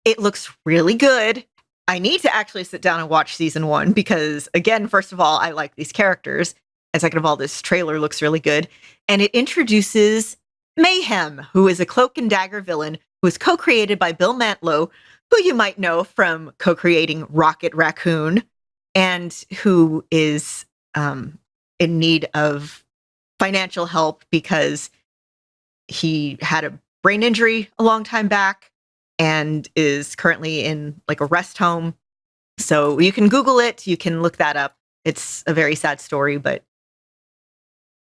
It looks really good. I need to actually sit down and watch season 1 because, again, first of all, I like these characters. And second of all, this trailer looks really good. And it introduces Mayhem, who is a Cloak and Dagger villain who is co-created by Bill Mantlo, who you might know from co-creating Rocket Raccoon, and who is in need of financial help because he had a brain injury a long time back and is currently in like a rest home. So you can Google it. You can look that up. It's a very sad story, but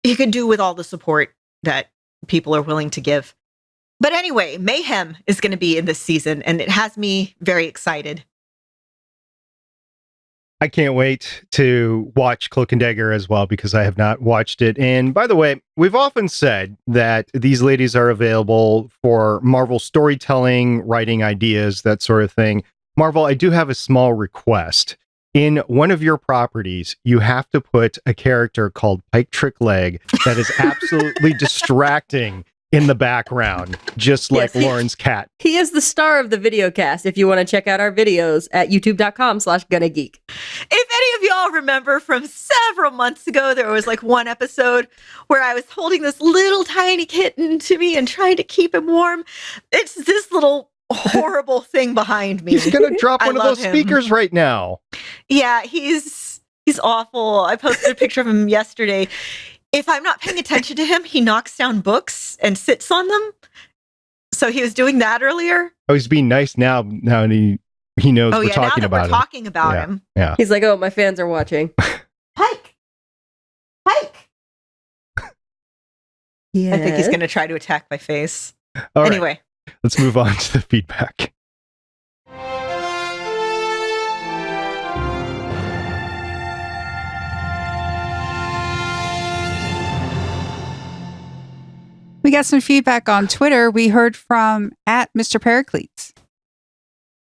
you could do with all the support that people are willing to give. But anyway, Mayhem is going to be in this season, and it has me very excited. I can't wait to watch Cloak and Dagger as well because I have not watched it. And by the way, we've often said that these ladies are available for Marvel storytelling, writing ideas, that sort of thing. Marvel, I do have a small request. In one of your properties, you have to put a character called Pike Trick Leg that is absolutely distracting in the background, just like Yes, Lauren's cat. He is the star of the video cast if you want to check out our videos at youtube.com/GonnaGeek. If any of y'all remember from several months ago, there was like one episode where I was holding this little tiny kitten to me and trying to keep him warm. It's this little horrible thing behind me. He's going to drop I one of love those him. speakers right now. Yeah, he's awful. I posted a picture of him yesterday. If I'm not paying attention to him, he knocks down books and sits on them. So he was doing that earlier. Oh, he's being nice now. Now he knows Oh we're yeah, now talking that about we're him. talking about Yeah. him. Yeah. He's like, oh, my fans are watching. Pike. Yeah. I think he's going to try to attack my face. All right, Anyway. let's move on to the feedback. We got some feedback on Twitter. We heard from @Mr. Pericles.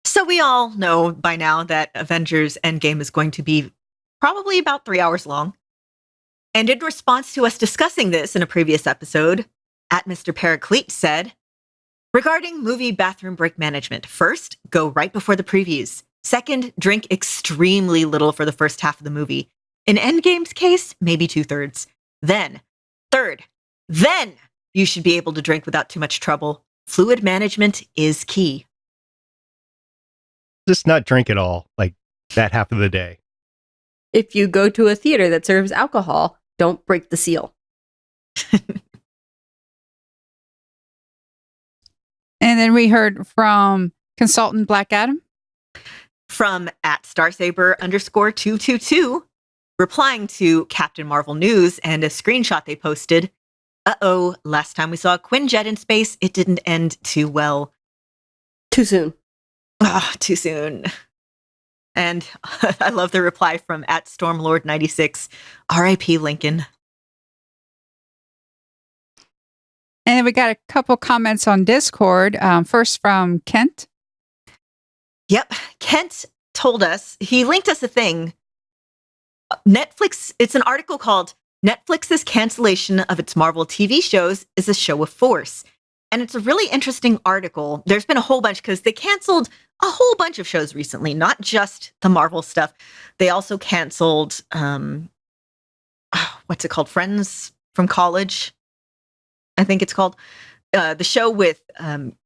So we all know by now that Avengers Endgame is going to be probably about 3 hours long. And in response to us discussing this in a previous episode, @Mr. Paraclete said, regarding movie bathroom break management, first, go right before the previews. Second, drink extremely little for the first half of the movie. In Endgame's case, maybe 2/3. Then, third, then you should be able to drink without too much trouble. Fluid management is key. Just not drink at all, like that half of the day. If you go to a theater that serves alcohol, don't break the seal. And then we heard from consultant Black Adam. From @Starsaber_222, replying to Captain Marvel News and a screenshot they posted. Uh-oh, last time we saw Quinjet in space, it didn't end too well. Too soon. Oh, too soon. And I love the reply from @Stormlord96, R.I.P. Lincoln. And we got a couple comments on Discord. First from Kent. Yep. Kent told us, he linked us a thing. Netflix, it's an article called Netflix's Cancellation of Its Marvel TV Shows is a Show of Force. And it's a really interesting article. There's been a whole bunch because they canceled a whole bunch of shows recently, not just the Marvel stuff. They also canceled, what's it called? Friends from College, I think it's called. The show with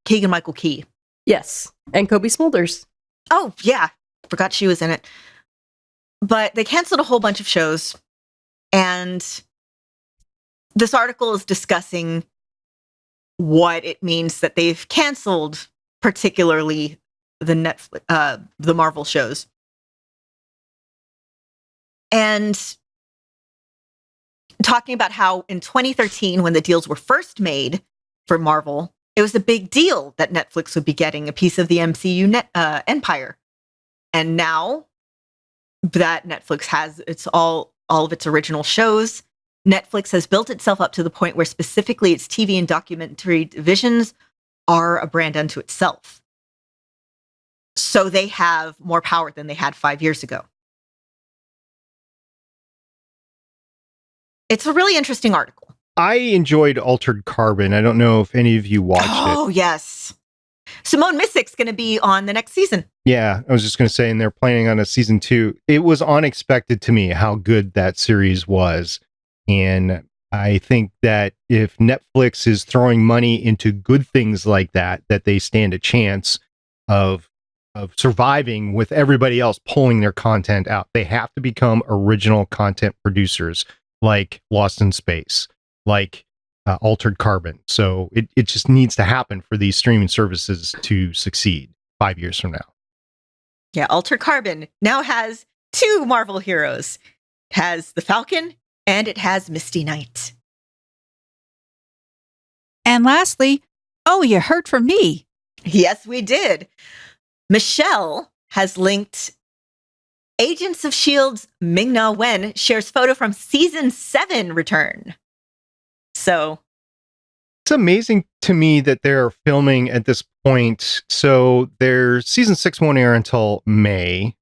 Keegan-Michael Key. Yes. And Kobe Smulders. Oh, yeah. Forgot she was in it. But they canceled a whole bunch of shows. And this article is discussing what it means that they've canceled, particularly the Marvel shows. And talking about how in 2013, when the deals were first made for Marvel, it was a big deal that Netflix would be getting a piece of the MCU empire. And now that Netflix has all of its original shows, Netflix has built itself up to the point where specifically its TV and documentary divisions are a brand unto itself. So they have more power than they had 5 years ago. It's a really interesting article. I enjoyed Altered Carbon. I don't know if any of you watched it. Oh, yes. Simone Missick's going to be on the next season. Yeah, I was just going to say, and they're planning on a season 2. It was unexpected to me how good that series was. And I think that if Netflix is throwing money into good things like that, that they stand a chance of surviving with everybody else pulling their content out. They have to become original content producers like Lost in Space, like Altered Carbon. So it just needs to happen for these streaming services to succeed 5 years from now. Yeah, Altered Carbon now has 2 Marvel heroes. It has the Falcon and it has Misty Knight. And lastly, oh, you heard from me. Yes, we did. Michelle has linked Agents of S.H.I.E.L.D's Ming-Na Wen shares photo from season 7 return. So it's amazing to me that they're filming at this point. So their season 6 won't air until May,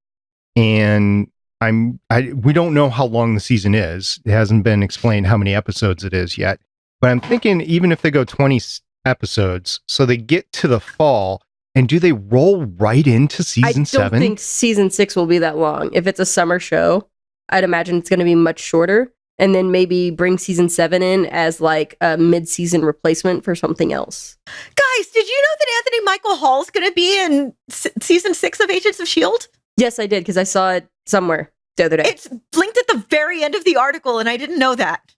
and we don't know how long the season is. It hasn't been explained how many episodes it is yet. But I'm thinking even if they go 20 episodes, so they get to the fall, and do they roll right into season 7? I don't think season 6 will be that long. If it's a summer show, I'd imagine it's going to be much shorter. And then maybe bring season 7 in as like a mid-season replacement for something else. Guys, did you know that Anthony Michael Hall's going to be in season 6 of Agents of S.H.I.E.L.D.? Yes, I did, because I saw it somewhere the other day. It's linked at the very end of the article, and I didn't know that.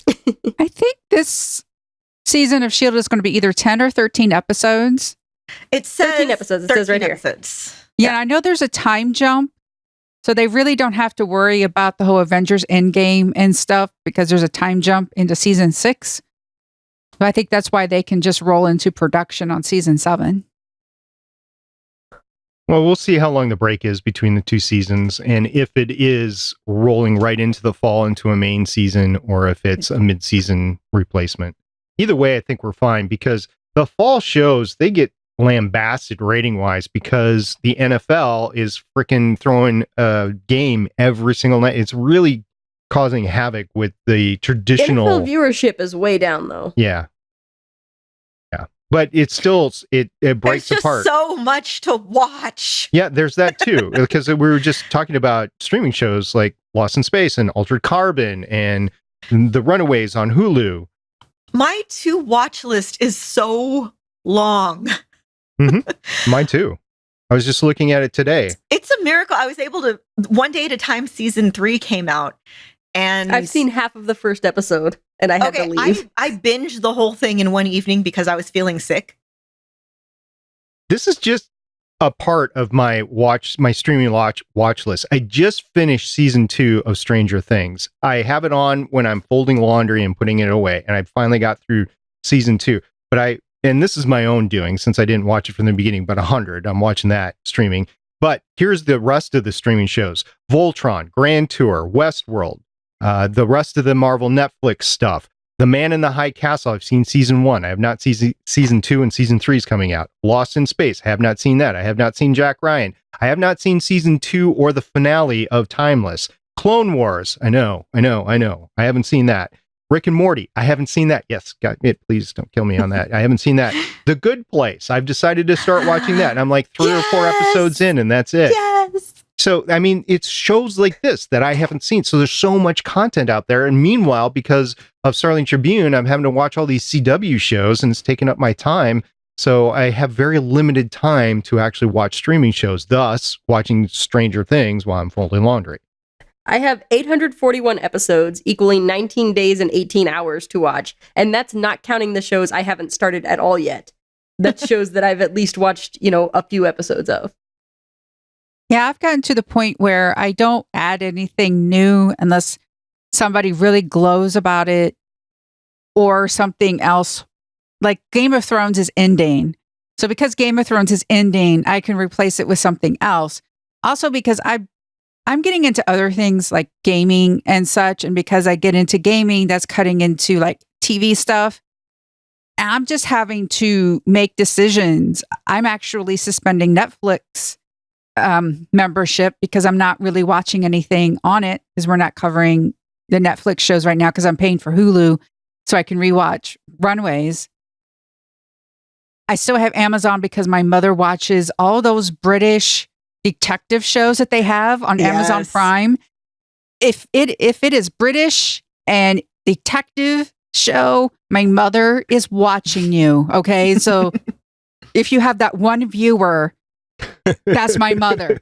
I think this season of S.H.I.E.L.D. is going to be either 10 or 13 episodes. It says 13 episodes. It says right here. Episodes. Yeah, and I know there's a time jump. So they really don't have to worry about the whole Avengers Endgame and stuff because there's a time jump into season 6. But I think that's why they can just roll into production on season 7. Well, we'll see how long the break is between the 2 seasons, and if it is rolling right into the fall into a main season, or if it's a mid-season replacement. Either way, I think we're fine, because the fall shows, they get lambasted rating-wise because the NFL is freaking throwing a game every single night. It's really causing havoc with the traditional... NFL viewership is way down, though. Yeah. But it's still, it breaks There's just apart. so much to watch. Yeah, there's that too. Because we were just talking about streaming shows like Lost in Space and Altered Carbon and the Runaways on Hulu. My to watch list is so long. Mm-hmm. Mine too. I was just looking at it today. It's a miracle. I was able to, one day at a time, season 3 came out. And I've seen half of the first episode and I had to leave. I binged the whole thing in one evening because I was feeling sick. This is just a part of my streaming watch list. I just finished season 2 of Stranger Things. I have it on when I'm folding laundry and putting it away, and I finally got through season 2. But and this is my own doing since I didn't watch it from the beginning, but 100, I'm watching that streaming. But here's the rest of the streaming shows: Voltron, Grand Tour, Westworld, the rest of the Marvel Netflix stuff. The Man in the High Castle, I've seen season 1. I have not seen season 2, and season 3 is coming out. Lost in Space, I have not seen that. I have not seen Jack Ryan. I have not seen season 2 or the finale of Timeless. Clone Wars, I know. I haven't seen that. Rick and Morty, I haven't seen that. Yes, God, please don't kill me on that. I haven't seen that. The Good Place, I've decided to start watching that. And I'm like 3 or 4 episodes in, and that's it. Yes. So, I mean, it's shows like this that I haven't seen. So there's so much content out there. And meanwhile, because of Starling Tribune, I'm having to watch all these CW shows, and it's taking up my time. So I have very limited time to actually watch streaming shows, thus watching Stranger Things while I'm folding laundry. I have 841 episodes, equaling 19 days and 18 hours to watch. And that's not counting the shows I haven't started at all yet. That's shows that I've at least watched, a few episodes of. Yeah, I've gotten to the point where I don't add anything new unless somebody really glows about it or something else. Like Game of Thrones is ending. So because Game of Thrones is ending, I can replace it with something else. Also because I'm getting into other things like gaming and such. And because I get into gaming, that's cutting into like TV stuff. And I'm just having to make decisions. I'm actually suspending Netflix membership because I'm not really watching anything on it because we're not covering the Netflix shows right now because I'm paying for Hulu so I can rewatch Runaways. I still have Amazon because my mother watches all those British detective shows that they have on Amazon Prime. If it is British and detective show, my mother is watching you. Okay. So if you have that one viewer, that's my mother.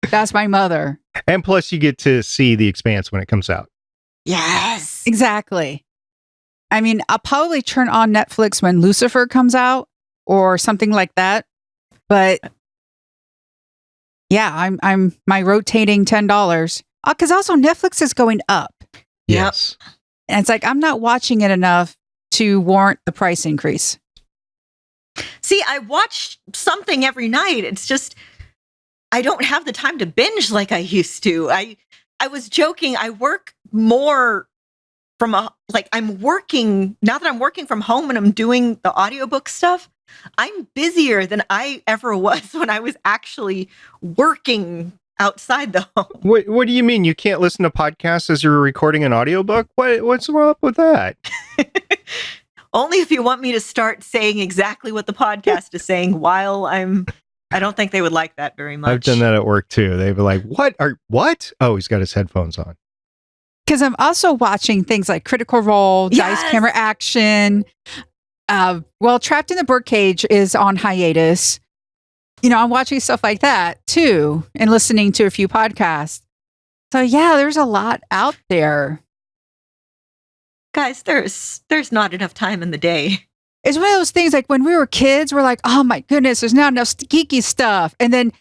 That's my mother. And plus you get to see The Expanse when it comes out. Yes. Exactly. I mean, I'll probably turn on Netflix when Lucifer comes out or something like that. But yeah, I'm my rotating $10. Because also Netflix is going up. Yes. And it's like, I'm not watching it enough to warrant the price increase. See, I watch something every night. It's just, I don't have the time to binge like I used to. I was joking. I work more I'm working, now that I'm working from home and I'm doing the audiobook stuff, I'm busier than I ever was when I was actually working outside the home. What do you mean? You can't listen to podcasts as you're recording an audiobook? What's wrong with that? Only if you want me to start saying exactly what the podcast is saying while I don't think they would like that very much. I've done that at work too. They'd be like, what? Oh, he's got his headphones on. Because I'm also watching things like Critical Role, Dice Camera Action. Trapped in the Birdcage is on hiatus. I'm watching stuff like that too and listening to a few podcasts. So yeah, there's a lot out there. Guys, there's not enough time in the day. It's one of those things like when we were kids, we're like, oh my goodness, there's not enough geeky stuff. And then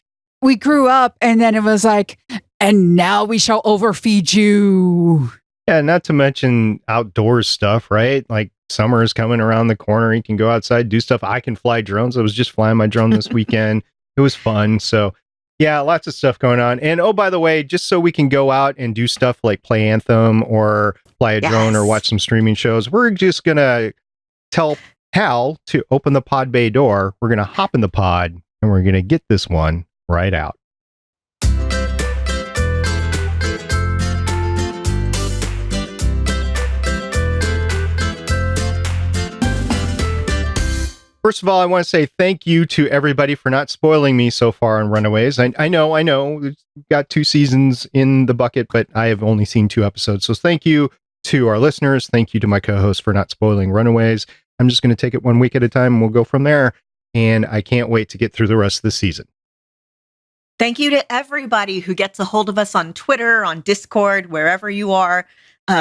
we grew up and then it was like, and now we shall overfeed you. Yeah, not to mention outdoors stuff, right? Like summer is coming around the corner. You can go outside, do stuff. I can fly drones. I was just flying my drone this weekend. It was fun. So yeah, lots of stuff going on. And oh, by the way, just so we can go out and do stuff like play Anthem or fly a drone or watch some streaming shows, we're just going to tell Hal to open the pod bay door. We're going to hop in the pod and we're going to get this one right out. First of all, I want to say thank you to everybody for not spoiling me so far on Runaways. I know, we've got 2 seasons in the bucket, but I have only seen 2 episodes. So thank you to our listeners. Thank you to my co-host for not spoiling Runaways. I'm just going to take it 1 week at a time and we'll go from there. And I can't wait to get through the rest of the season. Thank you to everybody who gets a hold of us on Twitter, on Discord, wherever you are,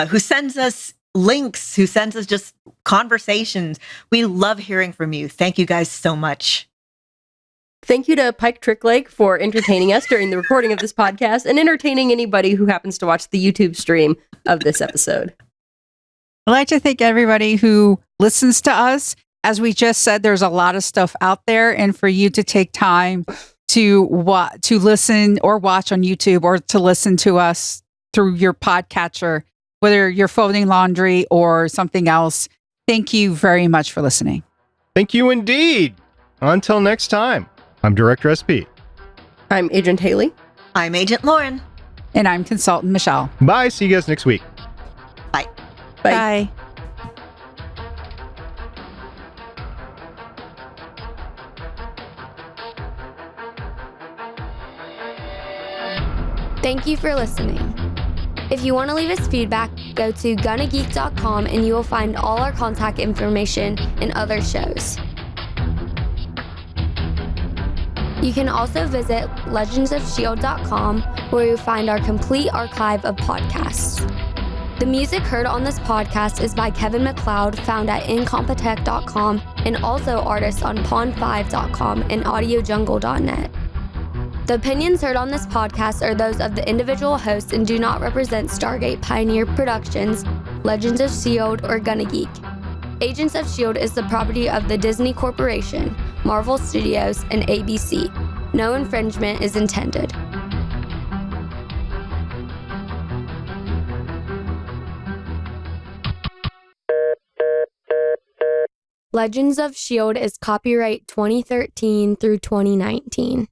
who sends us links, who sends us just conversations. We love hearing from you. Thank you guys so much. Thank you to Pike Tricklake for entertaining us during the recording of this podcast and entertaining anybody who happens to watch the YouTube stream of this episode. I'd like to thank everybody who listens to us as we just said, there's a lot of stuff out there, and for you to take time to listen or watch on YouTube or to listen to us through your podcatcher, whether you're folding laundry or something else. Thank you very much for listening. Thank you indeed. Until next time, I'm Director SP. I'm Agent Haley. I'm Agent Lauren. And I'm Consultant Michelle. Bye. See you guys next week. Bye. Bye. Thank you for listening. If you want to leave us feedback, go to gonnageek.com and you will find all our contact information and other shows. You can also visit legendsofshield.com where you'll find our complete archive of podcasts. The music heard on this podcast is by Kevin MacLeod, found at incompetech.com, and also artists on pond5.com and audiojungle.net. The opinions heard on this podcast are those of the individual hosts and do not represent Stargate Pioneer Productions, Legends of S.H.I.E.L.D, or Gonna Geek. Agents of S.H.I.E.L.D. is the property of the Disney Corporation, Marvel Studios, and ABC. No infringement is intended. Legends of S.H.I.E.L.D. is copyright 2013 through 2019.